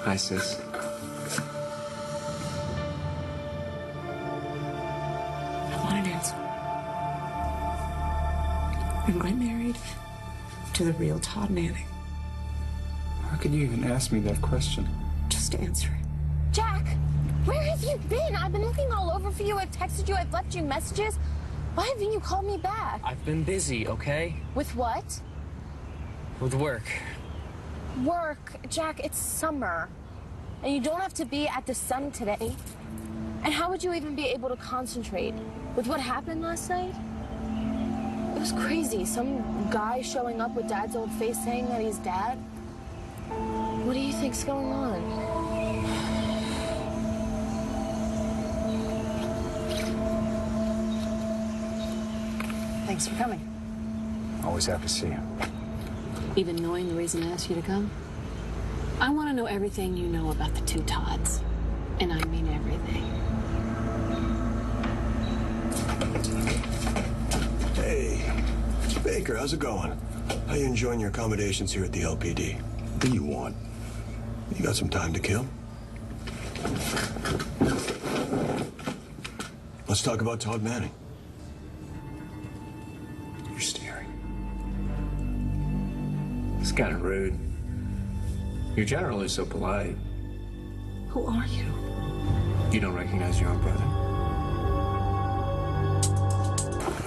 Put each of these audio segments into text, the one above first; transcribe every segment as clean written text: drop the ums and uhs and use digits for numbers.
Hi, sis. I want an answer. I'm getting married to the real Todd Manning. How could you even ask me that question? Just answer it. Jack, where have you been? I've been looking all over for you. I've texted you. I've left you messages. Why haven't you called me back? I've been busy, okay? With what? With work. Work. Jack, it's summer. And you don't have to be at the sun today. And how would you even be able to concentrate with what happened last night? It was crazy. Some guy showing up with Dad's old face saying that he's Dad. What do you think's going on? Thanks for coming. Always happy to see you. Even knowing the reason I asked you to come? I want to know everything you know about the two Todds. And I mean everything. Hey, Mr. Baker, how's it going? How you enjoying your accommodations here at the LPD? What do you want? You got some time to kill? Let's talk about Todd Manning. You're staring. It's kind of rude. You're generally so polite. Who are you? You don't recognize your own brother?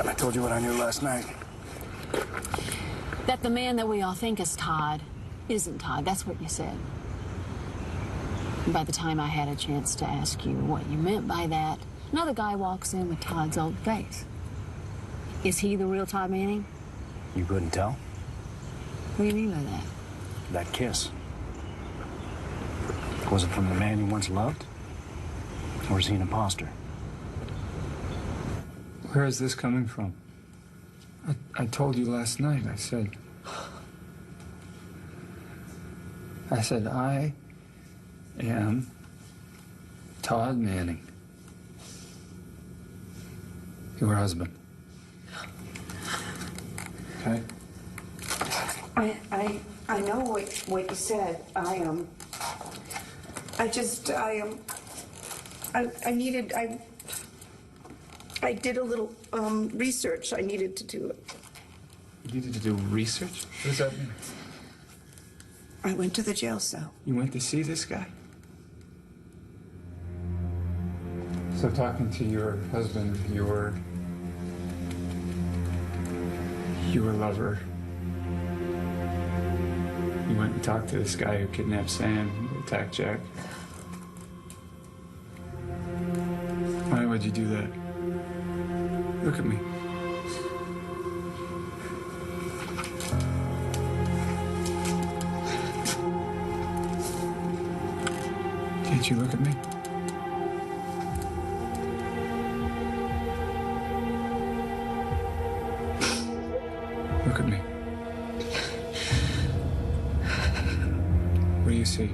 I told you what I knew last night. That the man that we all think is Todd isn't Todd. That's what you said. And by the time I had a chance to ask you what you meant by that, another guy walks in with Todd's old face. Is he the real Todd Manning? You couldn't tell? What do you mean by that? That kiss. Was it from the man you once loved? Or is he an imposter? Where is this coming from? I told you last night, I said I am Todd Manning. Your husband. Okay? I know what you said. I did a little research. I needed to do it. You needed to do research? What does that mean? I went to the jail cell. You went to see this guy? So talking to your husband, your lover, you went and talked to this guy who kidnapped Sam, who attacked Jack. Why would you do that? Look at me. Can't you look at me? Look at me. What do you see?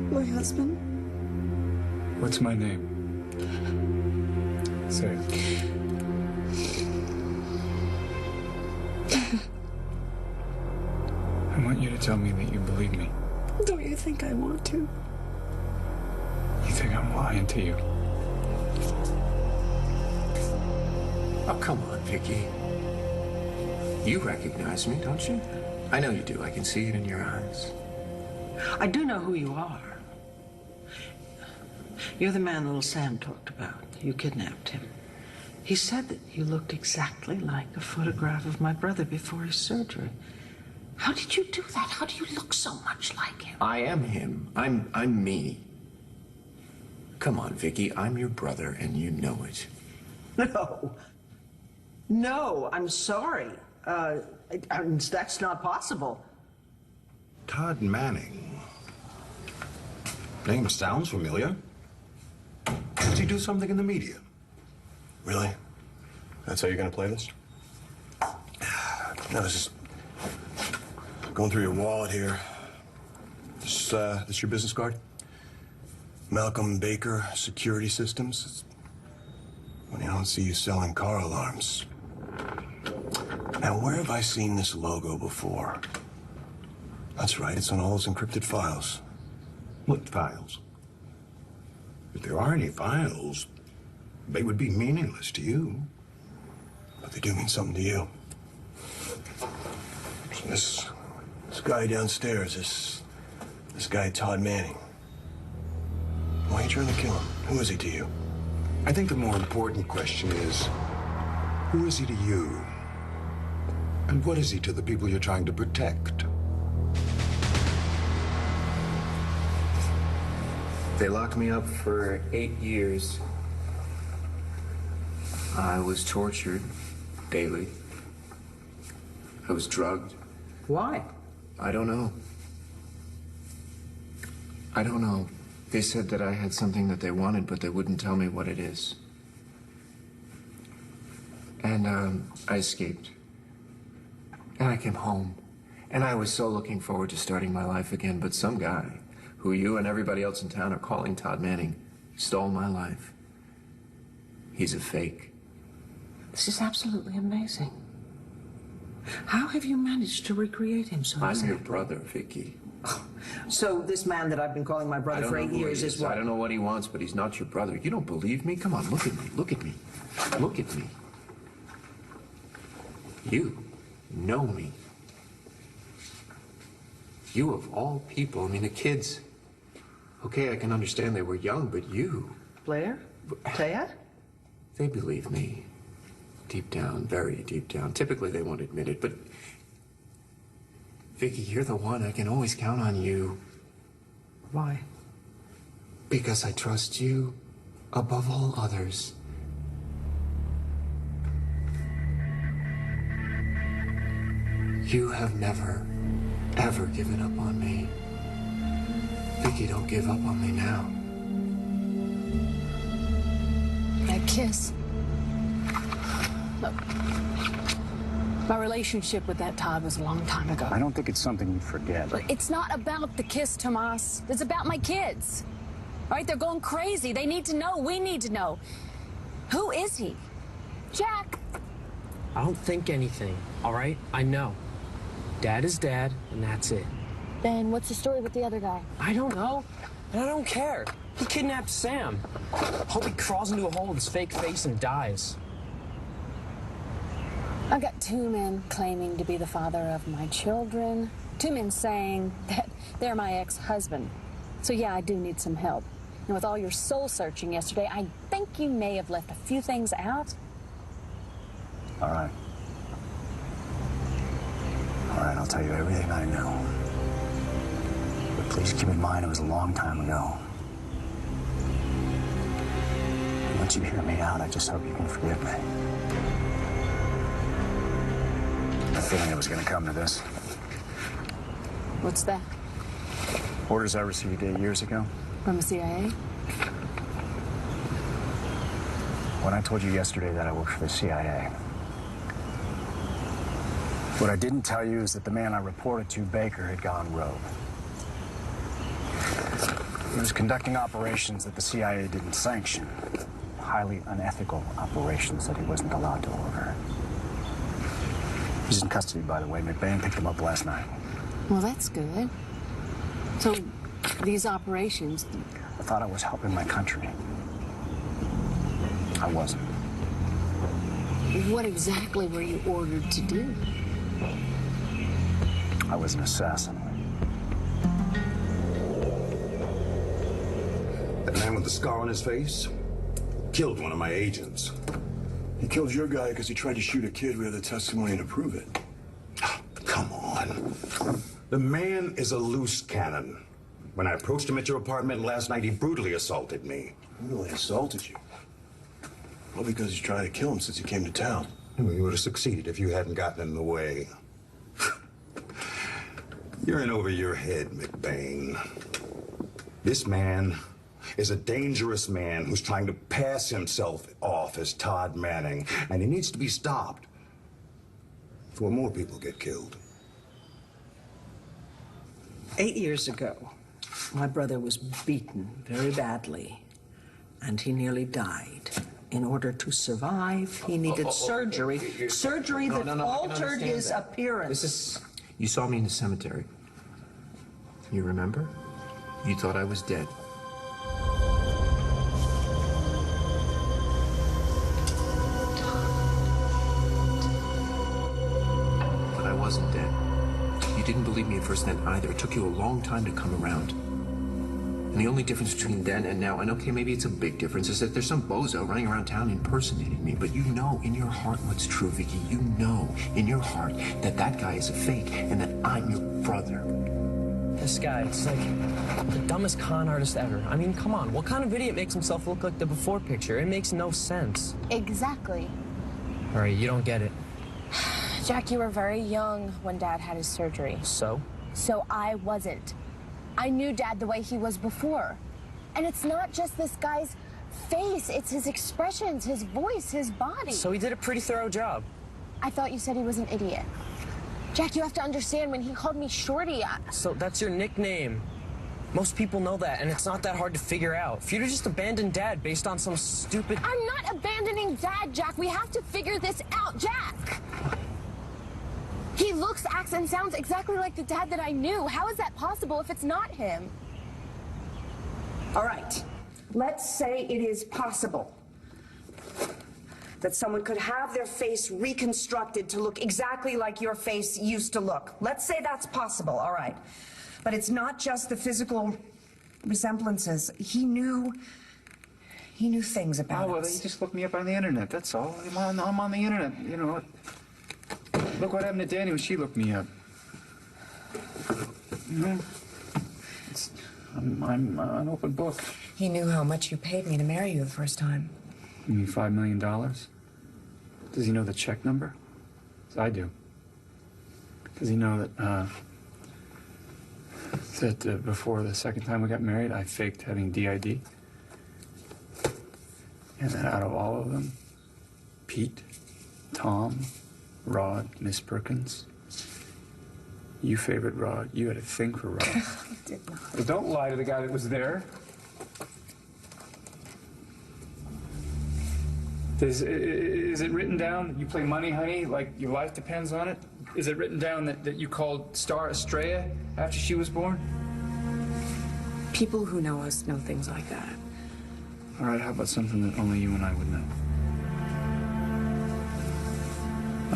My husband? What's my name? Say it. I want you to tell me that you believe me. Don't you think I want to? You think I'm lying to you? Oh, come on, Viki. You recognize me, don't you? I know you do. I can see it in your eyes. I do know who you are. You're the man little Sam talked about. You kidnapped him. He said that you looked exactly like a photograph of my brother before his surgery. How did you do that? How do you look so much like him? I am him. I'm me. Come on, Viki. I'm your brother, and you know it. No. No, I'm sorry. That's not possible. Todd Manning. Name sounds familiar. Did he do something in the media? Really? That's how you're gonna play this? No, this is going through your wallet here. This your business card? Malcolm Baker Security Systems. Well, I don't see you selling car alarms. Now, where have I seen this logo before? That's right, it's on all those encrypted files. What files? If there are any files, they would be meaningless to you. But they do mean something to you. So this guy downstairs, this guy Todd Manning. Why are you trying to kill him? Who is he to you? I think the more important question is, who is he to you? And what is he to the people you're trying to protect? They locked me up for 8 years. I was tortured daily. I was drugged. Why? I don't know. I don't know. They said that I had something that they wanted, but they wouldn't tell me what it is. And I escaped. And I came home. And I was so looking forward to starting my life again, but some guy, who you and everybody else in town are calling Todd Manning, stole my life. He's a fake. This is absolutely amazing. How have you managed to recreate him so I'm exactly? your brother, Viki. So this man that I've been calling my brother for 8 years is what? I don't know what he wants, but he's not your brother. You don't believe me? Come on, look at me. Look at me. Look at me. You know me. You of all people. I mean, the kids. Okay, I can understand they were young, but you. Blair? Taya? They believe me. Deep down, very deep down. Typically, they won't admit it, but... Viki, you're the one. I can always count on you. Why? Because I trust you above all others. You have never, ever given up on me. Viki, don't give up on me now. That kiss. Look, my relationship with that Todd was a long time ago. I don't think it's something you'd forget. But it's not about the kiss, Tomas. It's about my kids. All right, they're going crazy. They need to know. We need to know. Who is he? Jack. I don't think anything, all right? I know. Dad is dad, and that's it. Then what's the story with the other guy? I don't know, and I don't care. He kidnapped Sam. Hope he crawls into a hole with his fake face and dies. I've got 2 men claiming to be the father of my children. 2 men saying that they're my ex-husband. So yeah, I do need some help. And with all your soul searching yesterday, I think you may have left a few things out. All right. All right, I'll tell you everything I know. But please keep in mind it was a long time ago. And once you hear me out, I just hope you can forgive me. I had a feeling it was going to come to this. What's that? Orders I received 8 years ago. From the CIA? When I told you yesterday that I worked for the CIA, what I didn't tell you is that the man I reported to, Baker, had gone rogue. He was conducting operations that the CIA didn't sanction. Highly unethical operations that he wasn't allowed to order. He's in custody, by the way. McBain picked him up last night. Well, that's good. So, these operations... I thought I was helping my country. I wasn't. What exactly were you ordered to do? I was an assassin. That man with the scar on his face killed one of my agents. He killed your guy because he tried to shoot a kid. We have the testimony to prove it. Come on. The man is a loose cannon. When I approached him at your apartment last night, he brutally assaulted me. Brutally assaulted you? Well, because he's trying to kill him since he came to town. Well, you would have succeeded if you hadn't gotten in the way. You're in over your head, McBain. This man is a dangerous man who's trying to pass himself off as Todd Manning, and he needs to be stopped before more people get killed. 8 years ago, my brother was beaten very badly, and he nearly died in order to survive, he needed surgery. Surgery that altered his appearance. You saw me in the cemetery. You remember? You thought I was dead. But I wasn't dead. You didn't believe me at first then either. It took you a long time to come around. And the only difference between then and now, and okay, maybe it's a big difference, is that there's some bozo running around town impersonating me. But you know in your heart what's true, Viki. You know in your heart that that guy is a fake and that I'm your brother. This guy, it's like the dumbest con artist ever. I mean, come on. What kind of idiot makes himself look like the before picture? It makes no sense. Exactly. All right, you don't get it. Jack, you were very young when Dad had his surgery. So? So I wasn't. I knew Dad the way he was before. And it's not just this guy's face, it's his expressions, his voice, his body. So he did a pretty thorough job. I thought you said he was an idiot. Jack, you have to understand, when he called me Shorty, So that's your nickname. Most people know that, and it's not that hard to figure out. If you'd have just abandoned Dad based on some stupid... I'm not abandoning Dad, Jack. We have to figure this out, Jack. He looks, acts, and sounds exactly like the Dad that I knew. How is that possible if it's not him? All right. Let's say it is possible that someone could have their face reconstructed to look exactly like your face used to look. Let's say that's possible, all right. But it's not just the physical resemblances. He knew things about well, us. you just looked me up on the internet, that's all. I'm on the internet, you know. Look what happened to Danny when she looked me up. You know, I'm an open book. He knew how much you paid me to marry you the first time. You mean $5 million? Does he know the check number? 'Cause I do. Does he know that before the second time we got married, I faked having DID? And that out of all of them, Pete, Tom, Rod, Miss Perkins, you favored Rod. You had a thing for Rod. I did not. Well, don't lie to the guy that was there. Is it written down that you play Money Honey like your life depends on it? Is it written down that you called Star Estrella after she was born? People who know us know things like that. All right, how about something that only you and I would know?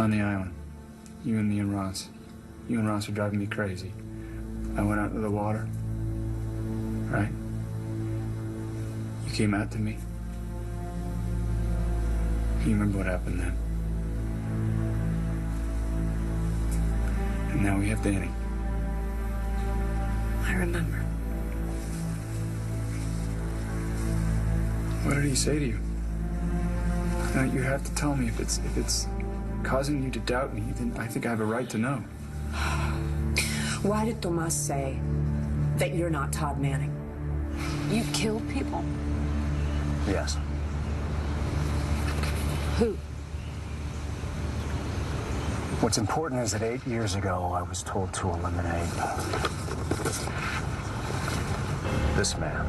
On the island, you and me and Ross. You and Ross are driving me crazy. I went out to the water, right? You came out to me. You remember what happened then? And now we have Danny. I remember. What did he say to you? Now you have to tell me if it's causing you to doubt me. Then I think I have a right to know. Why did Tomas say that you're not Todd Manning? You killed people? Yes. Who? What's important is that 8 years ago, I was told to eliminate this man.